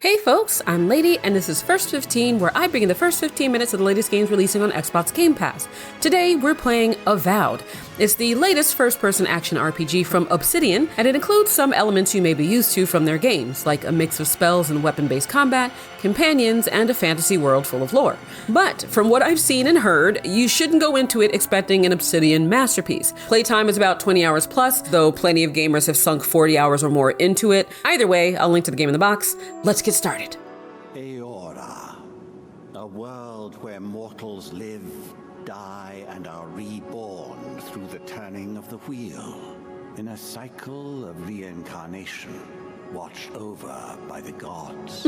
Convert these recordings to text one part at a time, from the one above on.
Hey folks, I'm Lady, and this is First 15, where I bring in the first 15 minutes of the latest games releasing on Xbox Game Pass. Today, we're playing Avowed. It's the latest first-person action RPG from Obsidian, and it includes some elements you may be used to from their games, like a mix of spells and weapon-based combat, companions, and a fantasy world full of lore. But from what I've seen and heard, you shouldn't go into it expecting an Obsidian masterpiece. Playtime is about 20 hours plus, though plenty of gamers have sunk 40 hours or more into it. Either way, I'll link to the game in the box. Let's get started. Eora, a world where mortals live, die, and are reborn through the turning of the wheel, in a cycle of reincarnation, watched over by the gods.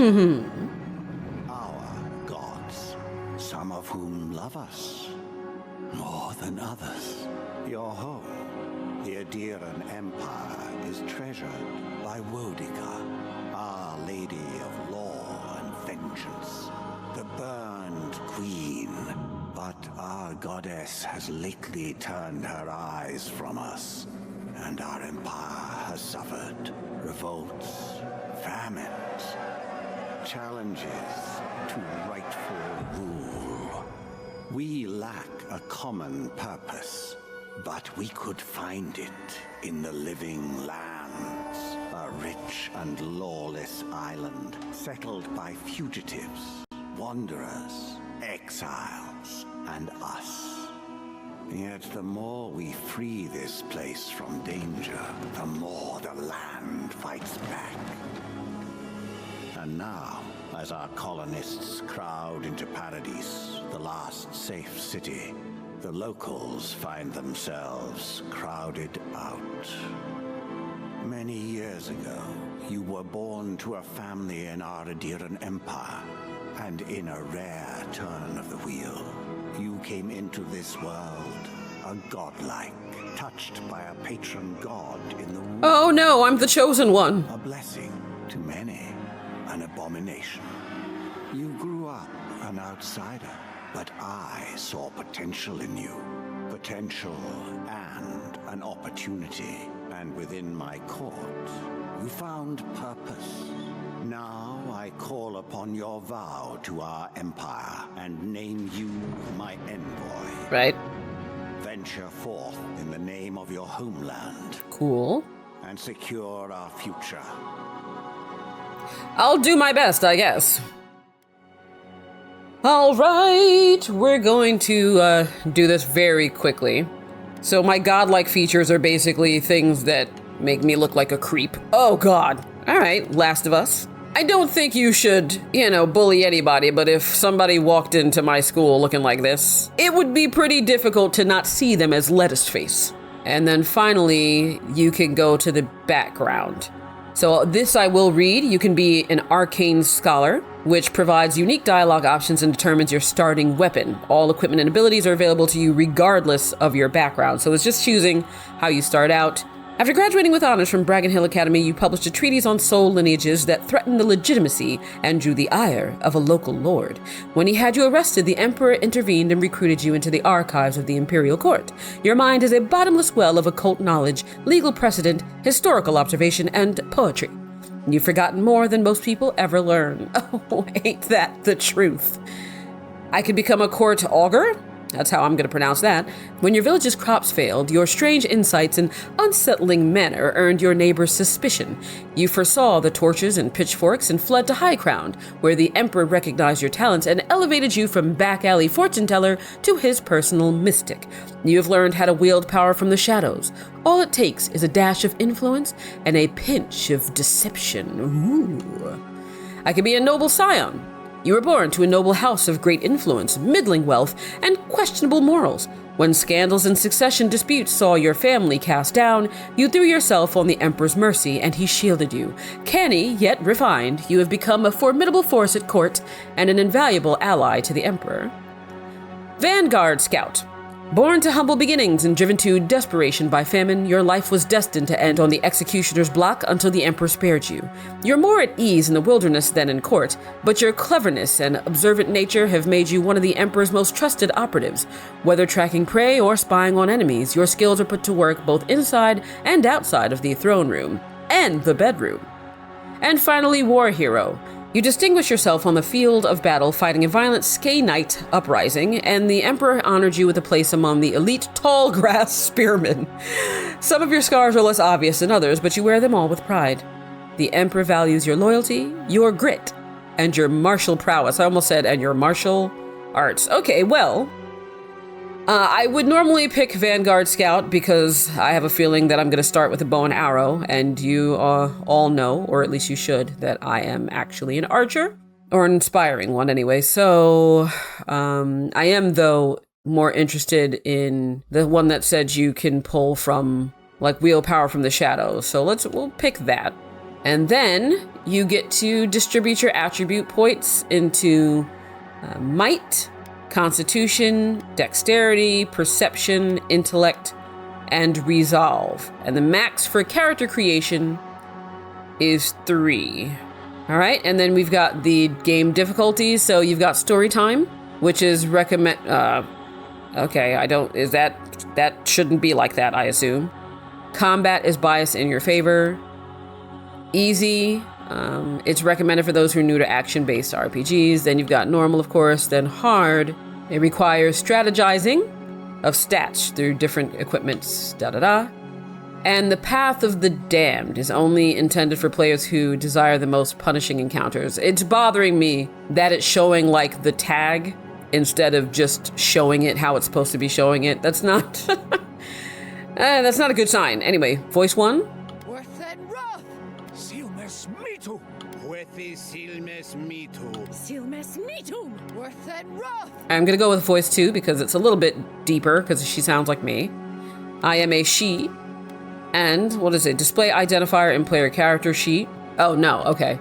Our gods, some of whom love us more than others. Your home, the Obsidian Empire, is treasured by Wodica, Our Lady of Law and Vengeance, the Burned Queen. But our goddess has lately turned her eyes from us, and our empire has suffered revolts, famines, challenges to rightful rule. We lack a common purpose, but we could find it in the living lands, a rich and lawless island settled by fugitives, wanderers, exiles, and us. Yet the more we free this place from danger, the more the land fights back. And now, as our colonists crowd into Paradise, the last safe city, the locals find themselves crowded out. Many years ago, you were born to a family in our Obsidian Empire, and in a rare turn of the wheel, you came into this world a godlike, touched by a patron god in the womb. Oh no, I'm the chosen one. A blessing to many, an abomination. You grew up an outsider, but I saw potential in you. Potential and an opportunity. And within my court, you found purpose. Now I call upon your vow to our empire and name you my envoy. Right. Venture forth in the name of your homeland. Cool. And secure our future. I'll do my best, I guess. All right, we're going to do this very quickly. So my godlike features are basically things that make me look like a creep. Oh god. All right, Last of Us. I don't think you should, bully anybody, but if somebody walked into my school looking like this, it would be pretty difficult to not see them as Lettuceface. And then finally, you can go to the background. So this I will read. You can be an arcane scholar, which provides unique dialogue options and determines your starting weapon. All equipment and abilities are available to you regardless of your background. So it's just choosing how you start out. After graduating with honors from Bracken Hill Academy, you published a treatise on soul lineages that threatened the legitimacy and drew the ire of a local lord. When he had you arrested, the Emperor intervened and recruited you into the archives of the Imperial Court. Your mind is a bottomless well of occult knowledge, legal precedent, historical observation, and poetry. You've forgotten more than most people ever learn. Oh, ain't that the truth? I could become a court augur? That's how I'm going to pronounce that. When your village's crops failed, your strange insights and unsettling manner earned your neighbors' suspicion. You foresaw the torches and pitchforks and fled to High Ground, where the Emperor recognized your talents and elevated you from back alley fortune teller to his personal mystic. You have learned how to wield power from the shadows. All it takes is a dash of influence and a pinch of deception. Ooh. I could be a noble scion. You were born to a noble house of great influence, middling wealth, and questionable morals. When scandals and succession disputes saw your family cast down, you threw yourself on the Emperor's mercy, and he shielded you. Canny, yet refined, you have become a formidable force at court and an invaluable ally to the Emperor. Vanguard Scout. Born to humble beginnings and driven to desperation by famine, your life was destined to end on the executioner's block until the Emperor spared you. You're more at ease in the wilderness than in court, but your cleverness and observant nature have made you one of the Emperor's most trusted operatives. Whether tracking prey or spying on enemies, your skills are put to work both inside and outside of the throne room, and the bedroom. And finally, War Hero. You distinguish yourself on the field of battle fighting a violent Skay Knight uprising, and the Emperor honored you with a place among the elite tall grass spearmen. Some of your scars are less obvious than others, but you wear them all with pride. The Emperor values your loyalty, your grit, and your martial prowess. I almost said, and your martial arts. Okay, well, I would normally pick Vanguard Scout because I have a feeling that I'm going to start with a bow and arrow, and you all know, or at least you should, that I am actually an archer, or an inspiring one anyway. So I am, though, more interested in the one that said you can pull from, like, wheel power from the shadows. So we'll pick that. And then you get to distribute your attribute points into might, constitution, dexterity, perception, intellect, and resolve. And the max for character creation is 3. All right, and then we've got the game difficulties. So you've got story time, which is recommend. Okay, that shouldn't be like that, I assume. Combat is biased in your favor. Easy. It's recommended for those who are new to action-based RPGs. Then you've got normal, of course. Then hard. It requires strategizing of stats through different equipments, And the Path of the Damned is only intended for players who desire the most punishing encounters. It's bothering me that it's showing, like, the tag instead of just showing it how it's supposed to be showing it. That's not... that's not a good sign. Anyway, voice 1. I'm gonna go with voice 2 because it's a little bit deeper because she sounds like me. I am a she. And what is it? Display identifier in player character sheet. Oh no, okay.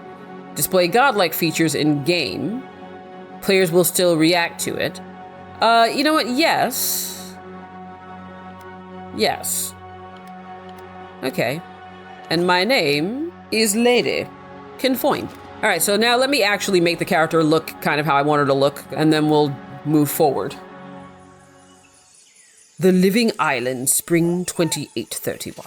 Display godlike features in game. Players will still react to it. You know what? Yes. Yes. Okay. And my name is Lady Kinfoin. All right, so now let me actually make the character look kind of how I want her to look, and then we'll move forward. The Living Island, Spring 2831.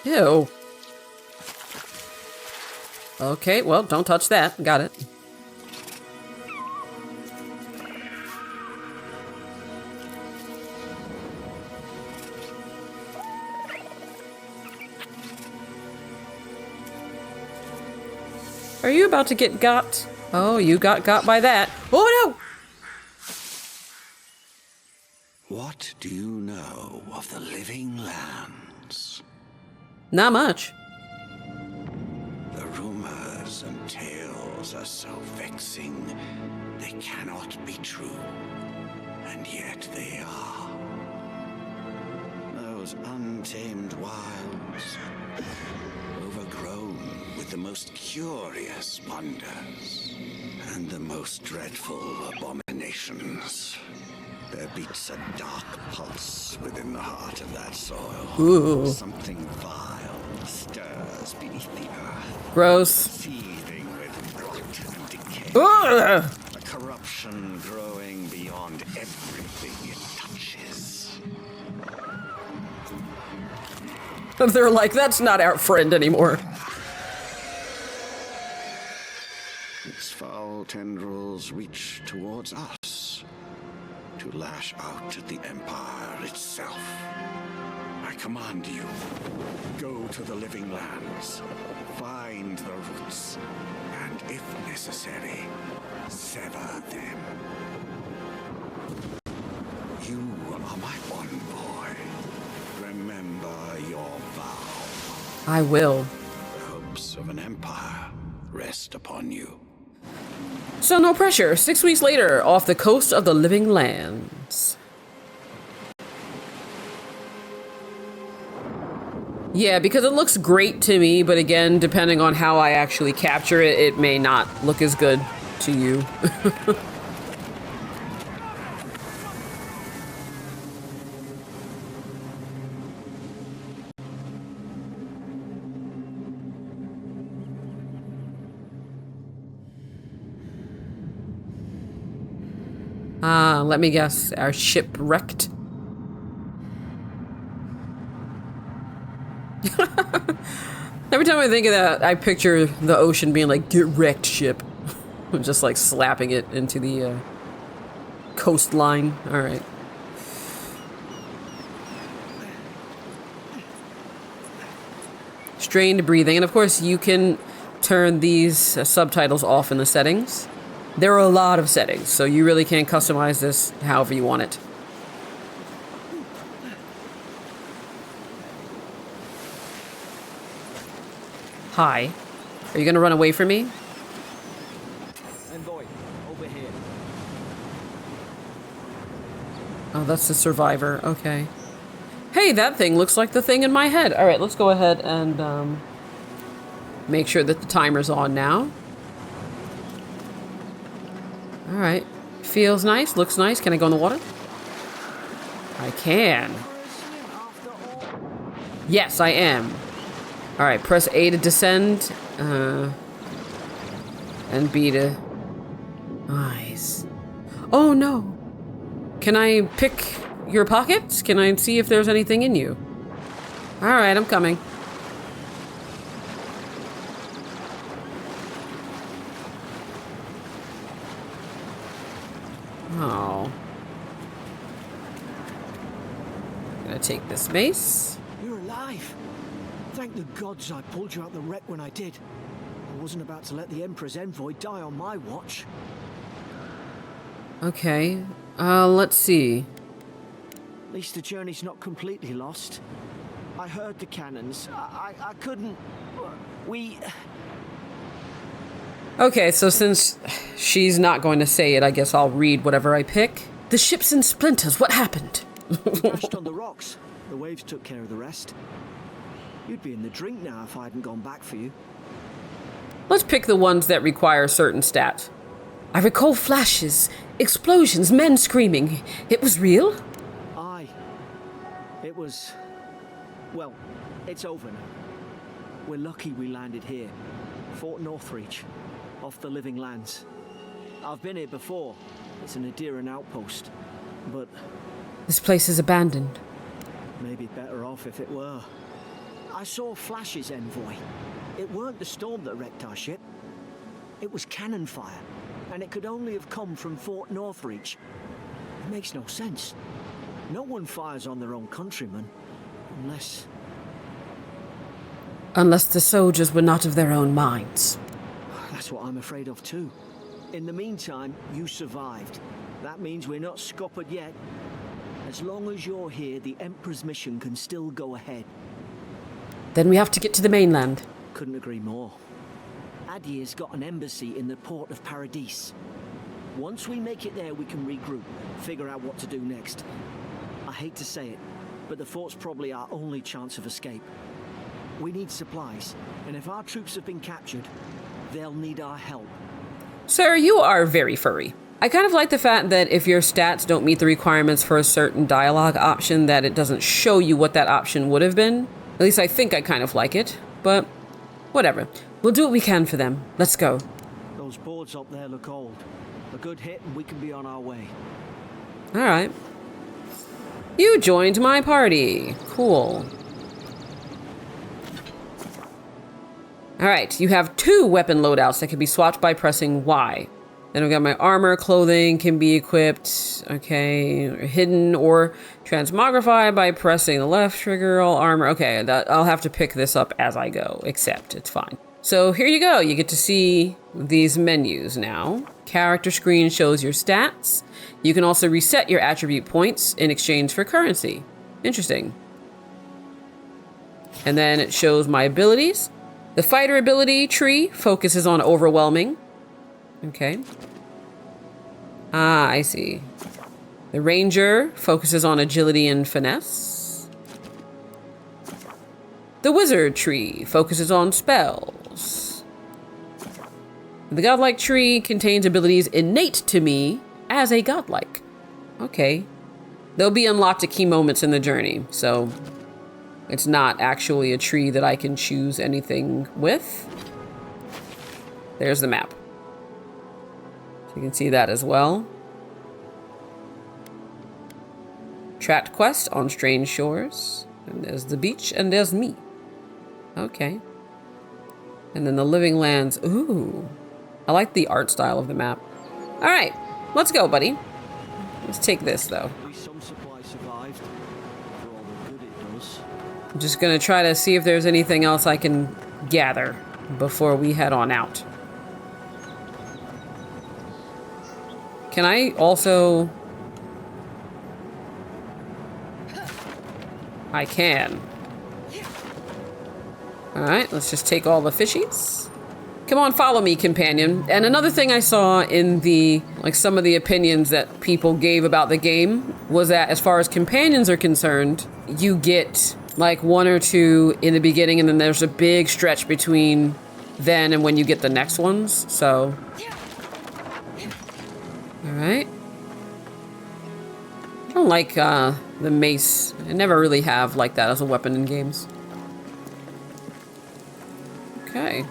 Ew. Okay, well, don't touch that. Got it. Are you about to get got? Oh, you got by that. Oh, no! What do you know of the Living Lands? Not much. The rumors and tales are so vexing, they cannot be true. And yet they are. Those untamed wilds, overgrown with the most curious wonders and the most dreadful abominations. There beats a dark pulse within the heart of that soil. Ooh. Something vile stirs beneath the earth. Gross. Seething with rot and decay. Ugh. A corruption growing beyond everything it touches. They're like, that's not our friend anymore. Its foul tendrils reach towards us, to lash out at the Empire itself. I command you, go to the Living Lands, find the roots, and if necessary, sever them. You are my envoy. Remember your vow. I will. The hopes of an empire rest upon you. So no pressure. 6 weeks later, off the coast of the Living Lands. Yeah, because it looks great to me, but again, depending on how I actually capture it, it may not look as good to you. Let me guess. Our ship wrecked? Every time I think of that, I picture the ocean being like, get wrecked, ship. Just like slapping it into the coastline. Alright. Strained breathing. And of course, you can turn these subtitles off in the settings. There are a lot of settings, so you really can customize this however you want it. Hi. Are you gonna run away from me? Envoy, over here. Oh, that's the survivor. Okay. Hey, that thing looks like the thing in my head. All right, let's go ahead and make sure that the timer's on now. All right. Feels nice, looks nice. Can I go in the water? I can. Yes, I am. All right, press A to descend, and B to... Nice. Oh, no. Can I pick your pockets? Can I see if there's anything in you? All right, I'm coming. Oh. Gonna take this mace. You're alive. Thank the gods I pulled you out the wreck when I did. I wasn't about to let the Emperor's envoy die on my watch. Okay. Let's see. At least the journey's not completely lost. I heard the cannons. I couldn't... We... Okay, so since she's not going to say it, I guess I'll read whatever I pick. The ship's in splinters. What happened? Smashed on the rocks. The waves took care of the rest. You'd be in the drink now if I hadn't gone back for you. Let's pick the ones that require certain stats. I recall flashes, explosions, men screaming. It was real? Aye. It was... Well, it's over now. We're lucky we landed here. Fort Northreach, off the Living Lands. I've been here before. It's an Adiran outpost. But... This place is abandoned. maybe better off if it were. I saw flashes, Envoy. It weren't the storm that wrecked our ship. It was cannon fire, and it could only have come from Fort Northreach. It makes no sense. No one fires on their own countrymen, unless... Unless the soldiers were not of their own minds. That's what I'm afraid of too. In the meantime, you survived. That means we're not scuppered yet. As long as you're here, the Emperor's mission can still go ahead. Then we have to get to the mainland. Couldn't agree more. Adir's got an embassy in the port of Paradis. Once we make it there, we can regroup, figure out what to do next. I hate to say it, but the fort's probably our only chance of escape. We need supplies, and if our troops have been captured, they'll need our help. Sir, you are very furry. I kind of like the fact that if your stats don't meet the requirements for a certain dialogue option, that it doesn't show you what that option would have been. At least I think I kind of like it, but whatever. We'll do what we can for them. Let's go. Those boards up there look old. A good hit and we can be on our way. All right. You joined my party. Cool. All right, you have 2 weapon loadouts that can be swapped by pressing Y. Then I've got my armor, clothing can be equipped, okay, hidden or transmogrified by pressing the left trigger, all armor. Okay, I'll have to pick this up as I go, except it's fine. So here you go, you get to see these menus now. Character screen shows your stats. You can also reset your attribute points in exchange for currency. Interesting. And then it shows my abilities. The fighter ability tree focuses on overwhelming. Okay. Ah, I see. The ranger focuses on agility and finesse. The wizard tree focuses on spells. The godlike tree contains abilities innate to me as a godlike. Okay. They'll be unlocked at key moments in the journey, so it's not actually a tree that I can choose anything with. There's the map. So you can see that as well. Tracked quest on strange shores. And there's the beach, and there's me. Okay. And then the living lands. Ooh. I like the art style of the map. All right, let's go, buddy. Let's take this, though. At least some supply survived. For all the good it does. I'm just gonna try to see if there's anything else I can gather before we head on out. Can I also... I can. Alright, let's just take all the fishies. Come on, follow me, companion. And another thing I saw in the, like, some of the opinions that people gave about the game was that as far as companions are concerned, you get like 1 or 2 in the beginning, and then there's a big stretch between then and when you get the next ones, so. Alright. I don't like the mace. I never really have like that as a weapon in games. Okay.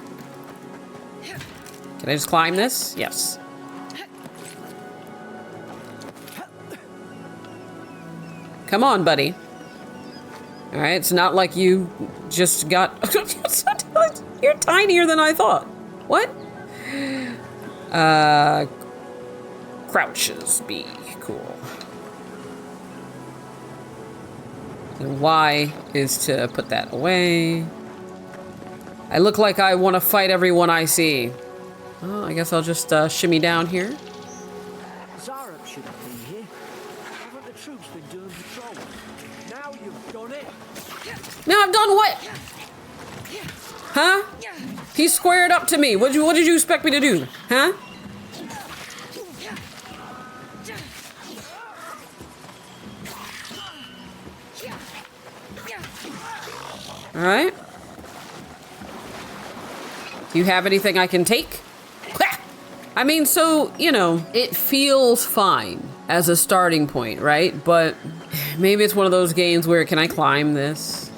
Can I just climb this? Yes. Come on, buddy. Alright, it's not like you just got... You're tinier than I thought. What? Crouches B. Cool. And Y is to put that away. I look like I want to fight everyone I see. Oh, I guess I'll just shimmy down here. Zara should have been here. Haven't the troops been doing patrol? Now you've done it. Now I've done what? Huh? He squared up to me. What did you expect me to do? Huh? All right. Do you have anything I can take? I mean, so, you know, it feels fine as a starting point, right? But maybe it's one of those games where, can I climb this?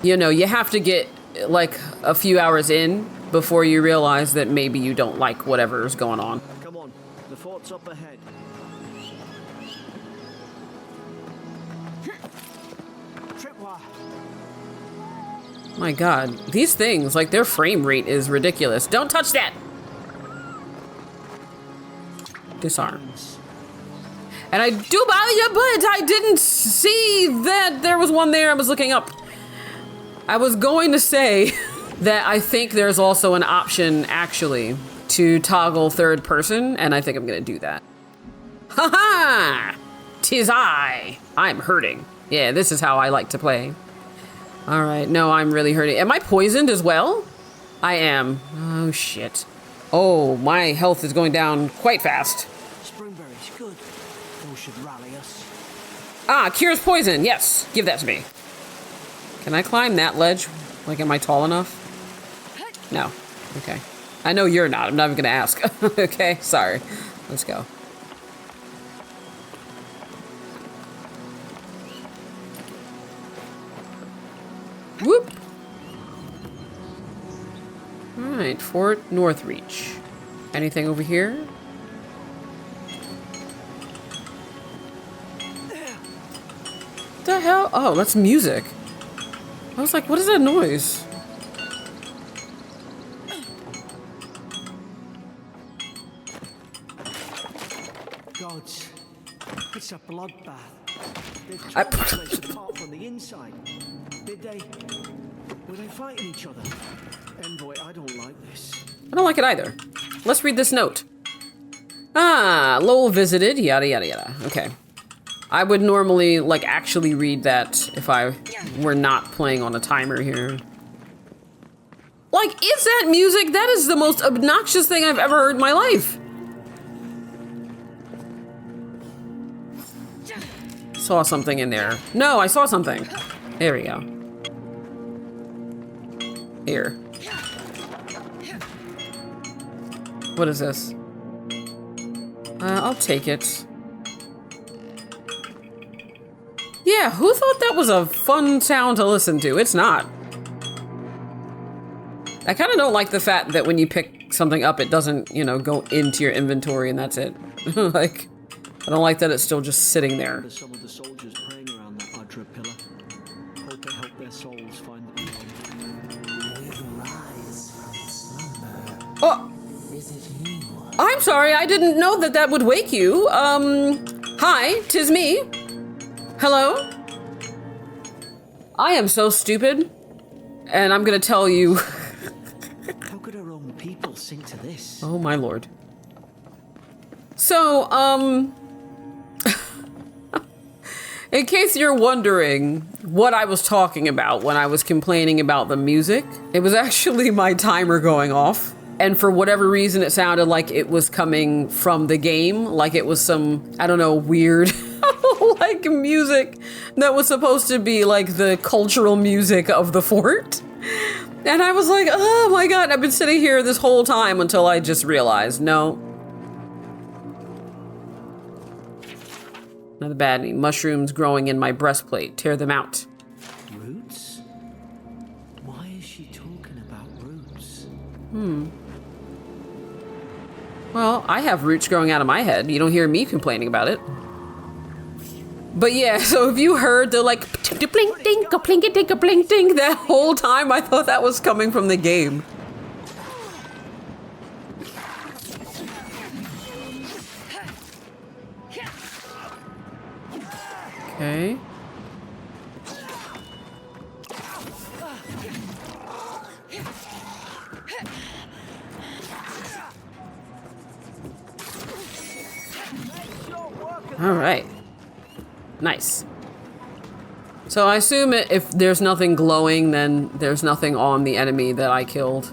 You know, you have to get like a few hours in before you realize that maybe you don't like whatever's going on. Come on, the fort's up ahead. Tripwire. My God, these things, like their frame rate is ridiculous. Don't touch that! Disarm. And I do bother you, but I didn't see that there was one there. I was looking up. I was going to say that I think there's also an option, actually, to toggle third person, and I think I'm gonna do that. Ha-ha! 'Tis I! I'm hurting. Yeah, this is how I like to play. All right, no, I'm really hurting. Am I poisoned as well? I am. Oh, shit. Oh, my health is going down quite fast. Springberries, good. Those should rally us. Ah, cures poison. Yes, give that to me. Can I climb that ledge? Like, am I tall enough? No. Okay. I know you're not. I'm not even gonna ask. Okay, sorry. Let's go. Whoop. All right, Fort Northreach. Anything over here? The hell? Oh, that's music. I was like, what is that noise? Gods, it's a bloodbath. They've torn the place apart from the inside. Were they fighting each other? Envoy, I don't like this. I don't like it either. Let's read this note. Ah, Lowell visited, yada, yada, yada. Okay. I would normally, like, actually read that if I were not playing on a timer here. Like, is that music? That is the most obnoxious thing I've ever heard in my life. Saw something in there. No, I saw something. There we go. Here. What is this? I'll take it. Yeah, who thought that was a fun sound to listen to? It's not. I kind of don't like the fact that when you pick something up, it doesn't, you know, go into your inventory and that's it. Like, I don't like that it's still just sitting there. Some of the soldiers Oh! Is it you? I'm sorry, I didn't know that that would wake you. Hi, 'tis me. Hello? I am so stupid, and I'm gonna tell you. How could our own people sink to this? Oh my lord. So, in case you're wondering what I was talking about when I was complaining about the music, it was actually my timer going off. And for whatever reason, it sounded like it was coming from the game, like it was some, I don't know, weird, like music that was supposed to be like the cultural music of the fort. And I was like, oh my god, I've been sitting here this whole time until I just realized, no. Another baddie. Mushrooms growing in my breastplate. Tear them out. Roots? Why is she talking about roots? Well, I have roots growing out of my head. You don't hear me complaining about it. But yeah, so if you heard the like blink dink a plink a dink a blink dink that whole time, I thought that was coming from the game. Okay. All right. Nice. So I assume if there's nothing glowing, then there's nothing on the enemy that I killed.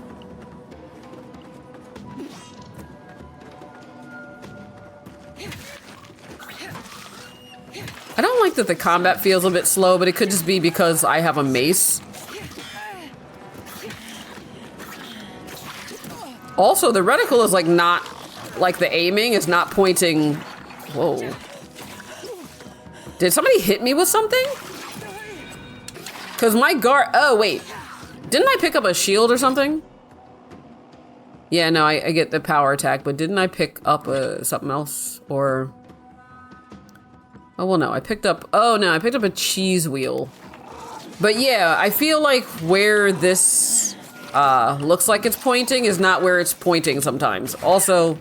I don't like that the combat feels a bit slow, but it could just be because I have a mace. Also, the reticle is like not, like the aiming is not pointing. Whoa. Did somebody hit me with something? Because my guard, oh wait. Didn't I pick up a shield or something? Yeah, no, I get the power attack, but didn't I pick up something else? Or, oh well no, I picked up a cheese wheel. But yeah, I feel like where this looks like it's pointing is not where it's pointing sometimes. Also,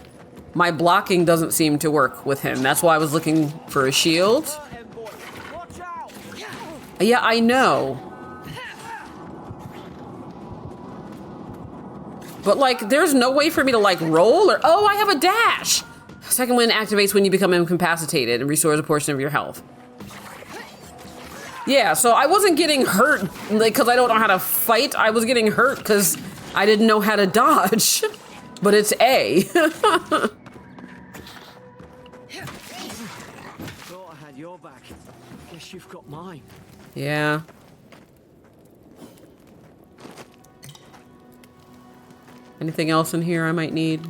my blocking doesn't seem to work with him. That's why I was looking for a shield. Yeah, I know. But like, there's no way for me to like roll or, oh, I have a dash. Second wind activates when you become incapacitated and restores a portion of your health. Yeah, so I wasn't getting hurt like because I don't know how to fight. I was getting hurt because I didn't know how to dodge. But it's A. Thought I had your back. Guess you've got mine. Yeah. Anything else in here I might need?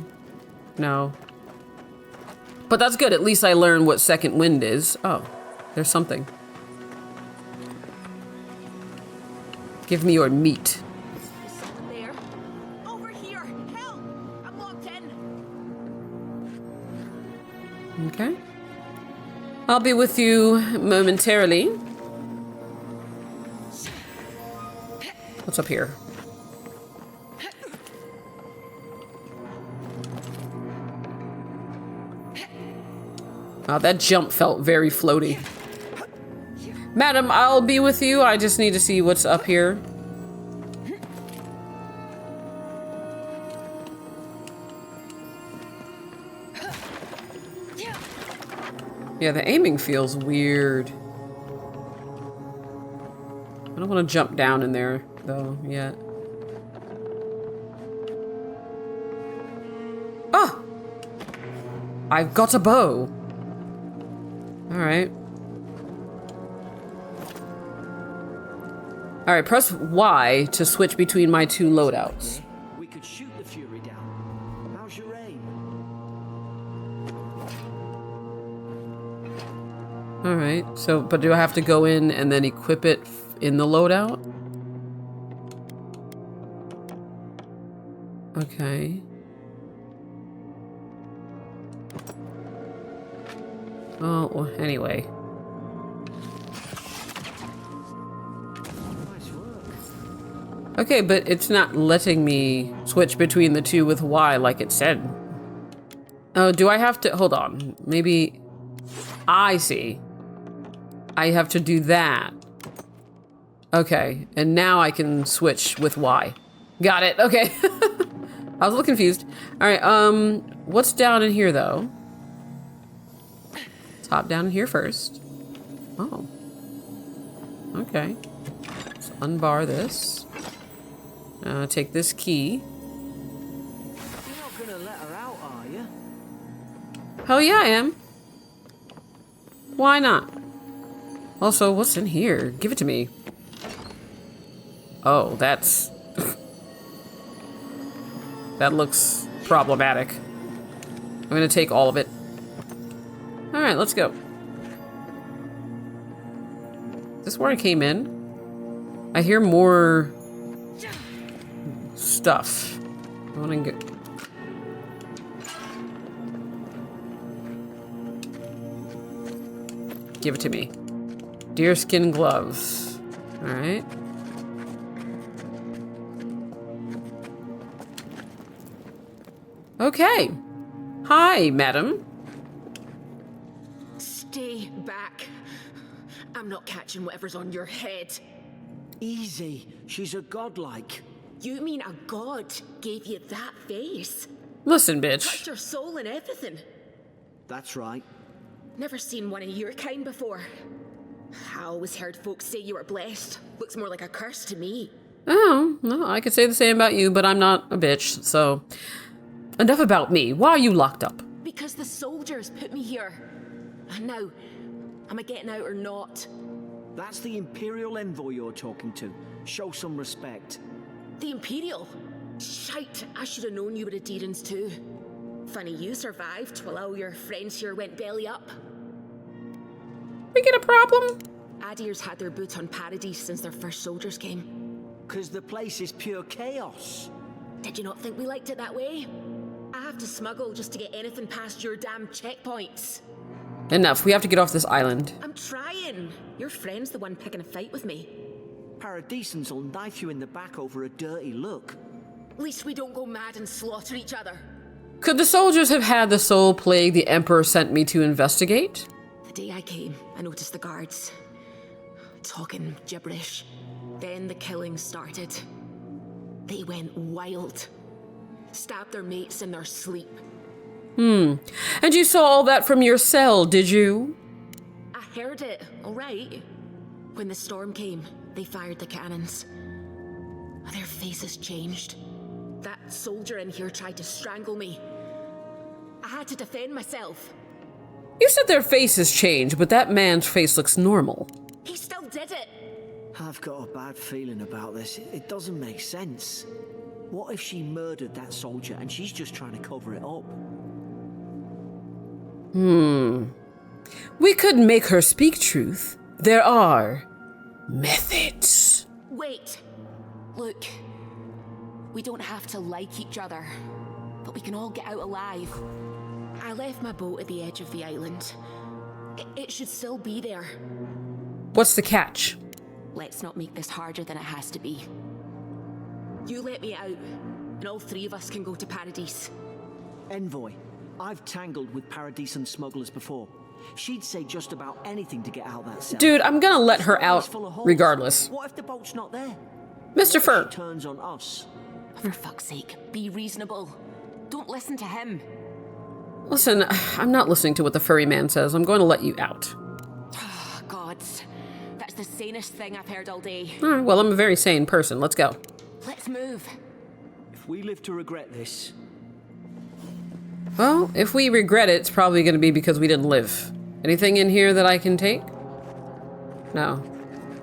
No. But that's good. At least I learned what second wind is. Oh, there's something. Give me your meat. There. Over here. Help! I'm locked in. Okay. I'll be with you momentarily. What's up here? Oh, that jump felt very floaty. Madam, I'll be with you. I just need to see what's up here. Yeah, the aiming feels weird. I don't want to jump down in there, though, yet. Ah! I've got a bow. Alright. Alright, press Y to switch between my two loadouts. We could shoot the Fury down. How's your aim? Alright, so, but do I have to go in and then equip it in the loadout? Okay. Oh, well, anyway. Nice work. Okay, but it's not letting me switch between the two with Y like it said. Oh, do I have to... Hold on. Maybe... I see. I have to do that. Okay, and now I can switch with Y. Got it, okay. I was a little confused. Alright, what's down in here, though? Let's hop down in here first. Oh. Okay. Let's unbar this. Take this key. You're not gonna let her out, are you? Hell yeah, I am. Why not? Also, what's in here? Give it to me. Oh, that's... that looks problematic. I'm gonna take all of it. Alright, let's go. Is this where I came in? I hear more... stuff. I wanna go... Give it to me. Deerskin gloves. Alright. Okay. Hi, madam. Stay back. I'm not catching whatever's on your head. Easy. She's a godlike. You mean a god gave you that face? Listen, Touched bitch. your soul and everything. That's right. Never seen one of your kind before. I always heard folks say you were blessed. Looks more like a curse to me. Oh, no, I could say the same about you, but I'm not a bitch, so... Enough about me. Why are you locked up? Because the soldiers put me here. And now, am I getting out or not? That's the Imperial envoy you're talking to. Show some respect. The Imperial? Shite, I should have known you were a Deerans too. Funny you survived while all your friends here went belly up. We get a problem? Adir's had their boot on Paradise since their first soldiers came. 'Cause the place is pure chaos. Did you not think we liked it that way? I have to smuggle just to get anything past your damn checkpoints. Enough. We have to get off this island. I'm trying. Your friend's the one picking a fight with me. Paradisans will knife you in the back over a dirty look. At least we don't go mad and slaughter each other. Could the soldiers have had the soul plague the Emperor sent me to investigate? The day I came, I noticed the guards talking gibberish. Then the killing started. They went wild. Stabbed their mates in their sleep. And you saw all that from your cell, did you? I heard it, all right. When the storm came, they fired the cannons. Their faces changed. That soldier in here tried to strangle me. I had to defend myself. You said their faces changed, but that man's face looks normal. He still did it. I've got a bad feeling about this. It doesn't make sense. What if she murdered that soldier and she's just trying to cover it up? We could make her speak truth. There are methods. Wait. Look. We don't have to like each other, but we can all get out alive. I left my boat at the edge of the island. It should still be there. What's the catch? Let's not make this harder than it has to be. You let me out, and all three of us can go to Paradise. Envoy, I've tangled with Paradisan smugglers before. She'd say just about anything to get out that cell. Dude, I'm gonna let her It's out full of holes. regardless. What if the boat's not there? Mr. Fur. She turns on us. For fuck's sake, be reasonable. Don't listen to him. Listen, I'm not listening to what the furry man says. I'm going to let you out. Oh, gods. That's the sanest thing I've heard all day. All right, well, I'm a very sane person. Let's go. Let's move. If we live to regret this, Well, if we regret it, it's probably going to be because we didn't live. Anything in here that I can take? No.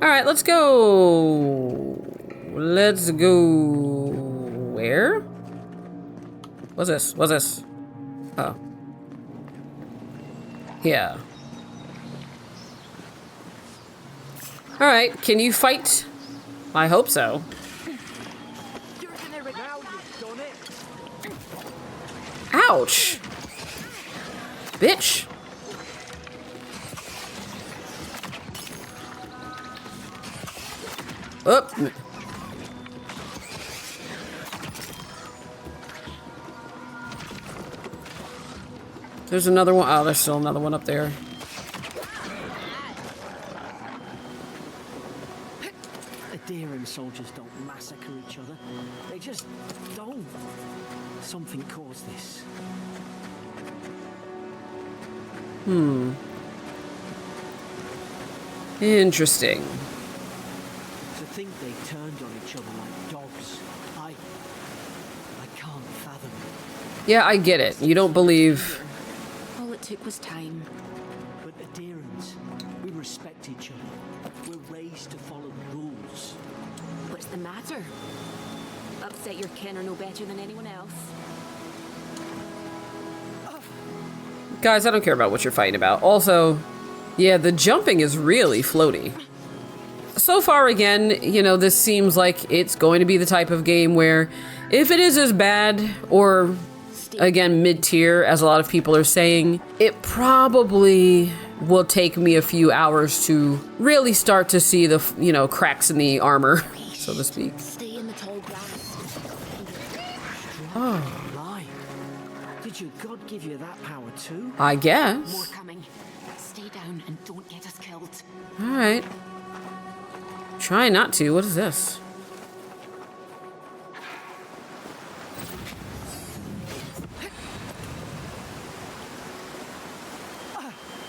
All right, let's go. Let's go. Where? What's this? What's this? Oh. Yeah. All right, can you fight? I hope so. Ouch! Bitch! Up. There's another one. Oh, there's still another one up there. Adherent soldiers don't massacre each other. They just don't. Something caused this. Interesting. To think they turned on each other like dogs. I can't fathom it. Yeah, I get it. You don't believe... All it took was time. But adherents, we respect each other. We're raised to follow the rules. What's the matter? Upset your kin are no better than anyone else. Guys, I don't care about what you're fighting about. Also, yeah, the jumping is really floaty. So far, again, you know, this seems like it's going to be the type of game where if it is as bad or, again, mid-tier, as a lot of people are saying, it probably will take me a few hours to really start to see the, you know, cracks in the armor, so to speak. Stay in the tall grass. Oh. Lie. Did your God give you that power too? I More guess. coming. Stay down and don't get us killed. Alright. Try not to. What is this?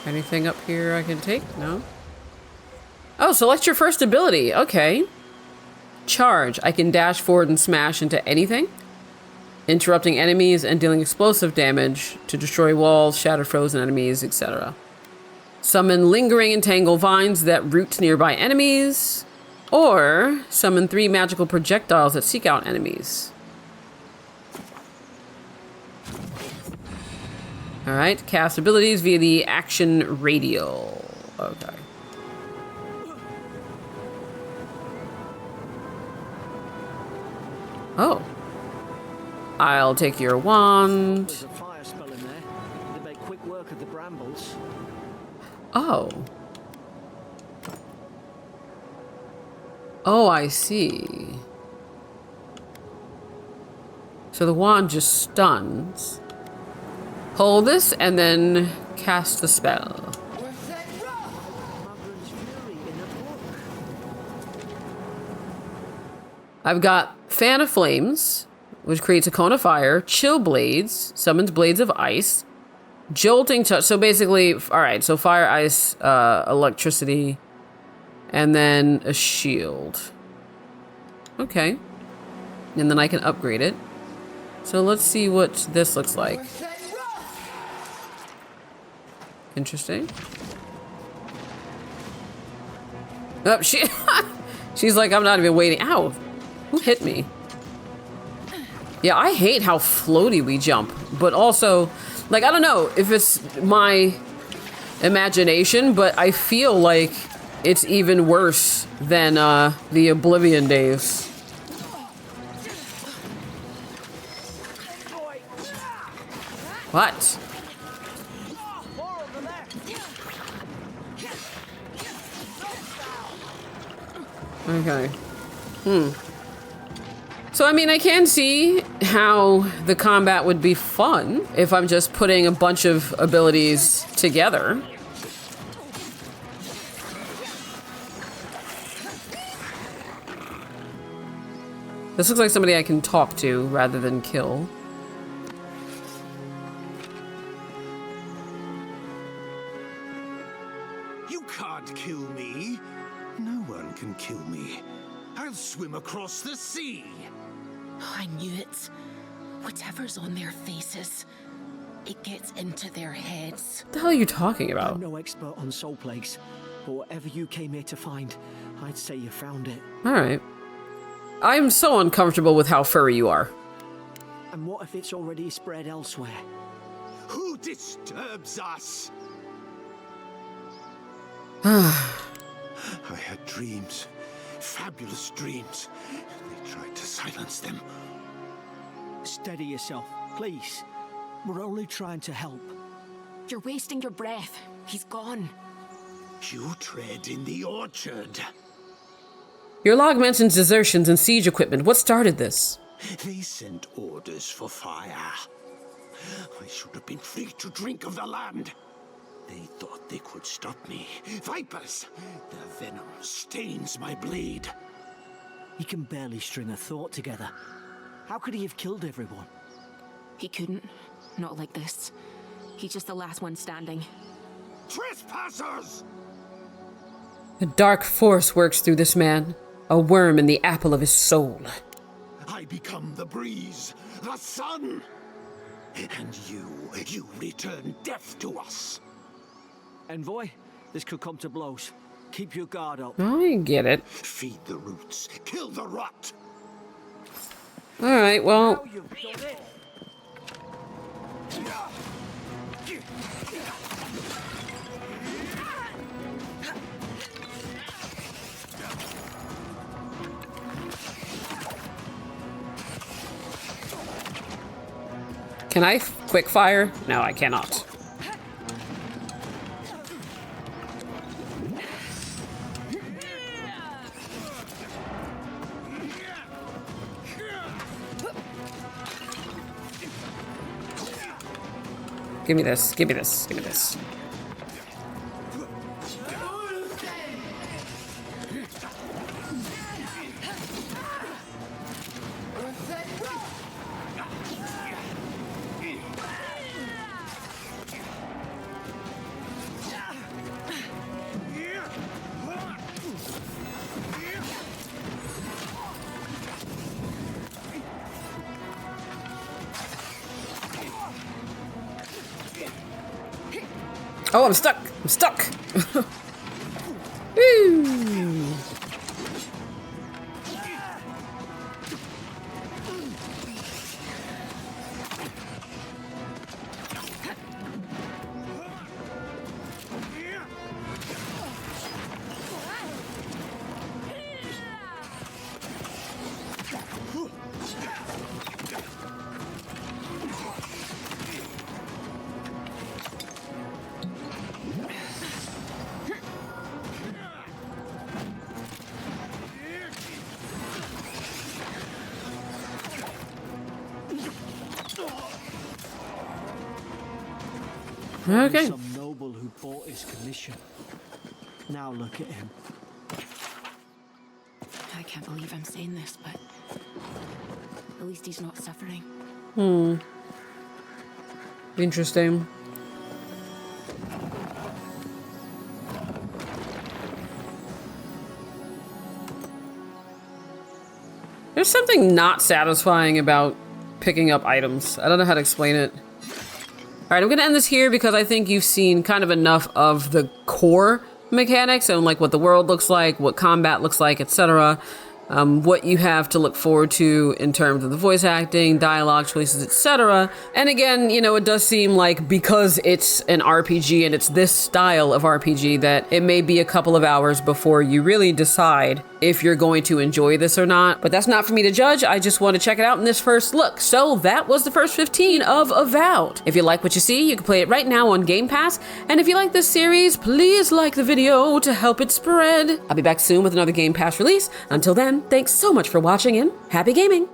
Anything up here I can take? No? Oh, select your first ability. Okay. Charge. I can dash forward and smash into anything. Interrupting enemies and dealing explosive damage to destroy walls, shatter frozen enemies, etc. Summon lingering entangle vines that root nearby enemies. Or summon 3 magical projectiles that seek out enemies. Alright, cast abilities via the action radial. Okay. Oh. I'll take your wand. There's a fire spell in there. They make quick work of the brambles. Oh. Oh, I see. So the wand just stuns. Hold this and then cast the spell. Mother's fury in a book. I've got Fan of Flames, which creates a cone of fire. Chill Blades, summons blades of ice. Jolting touch, so basically, alright, so fire, ice, electricity, and then a shield. Okay. And then I can upgrade it. So let's see what this looks like. Interesting. Oh, she's like, I'm not even waiting. Ow, who hit me? Yeah, I hate how floaty we jump, but also, like, I don't know if it's my imagination, but I feel like it's even worse than the Oblivion days. What? Okay. So, I mean, I can see how the combat would be fun if I'm just putting a bunch of abilities together. This looks like somebody I can talk to rather than kill. You can't kill me. No one can kill me. I'll swim across the sea. Oh, I knew it. Whatever's on their faces, it gets into their heads. What the hell are you talking about? I'm no expert on soul plagues, but whatever you came here to find, I'd say you found it. Alright. I'm so uncomfortable with how furry you are. And what if it's already spread elsewhere? Who disturbs us? I had dreams. Fabulous dreams. They tried to silence them. Steady yourself, please. We're only trying to help. You're wasting your breath. He's gone. You tread in the orchard. Your log mentions desertions and siege equipment. What started this? They sent orders for fire. I should have been free to drink of the land. They thought they could stop me. Vipers! Their venom stains my blade. He can barely string a thought together. How could he have killed everyone? He couldn't. Not like this. He's just the last one standing. Trespassers! A dark force works through this man, a worm in the apple of his soul. I become the breeze, the sun. And you return death to us. Envoy, this could come to blows. Keep your guard up. I get it. Feed the roots, kill the rot. All right, well, Now you've done it. can I quick fire? No, I cannot. Give me this, give me this, give me this. Oh, I'm stuck! I'm stuck! Woo! Okay. Some noble who bought his commission. Now look at him. I can't believe I'm saying this, but at least he's not suffering. Interesting. There's something not satisfying about picking up items. I don't know how to explain it. All right, I'm gonna end this here because I think you've seen kind of enough of the core mechanics and like what the world looks like, what combat looks like, etc. What you have to look forward to in terms of the voice acting, dialogue choices, etc. And again, you know, it does seem like because it's an RPG and it's this style of RPG that it may be a couple of hours before you really decide if you're going to enjoy this or not. But that's not for me to judge. I just want to check it out in this first look. So that was the first 15 of Avowed. If you like what you see, you can play it right now on Game Pass. And if you like this series, please like the video to help it spread. I'll be back soon with another Game Pass release. Until then, thanks so much for watching and happy gaming!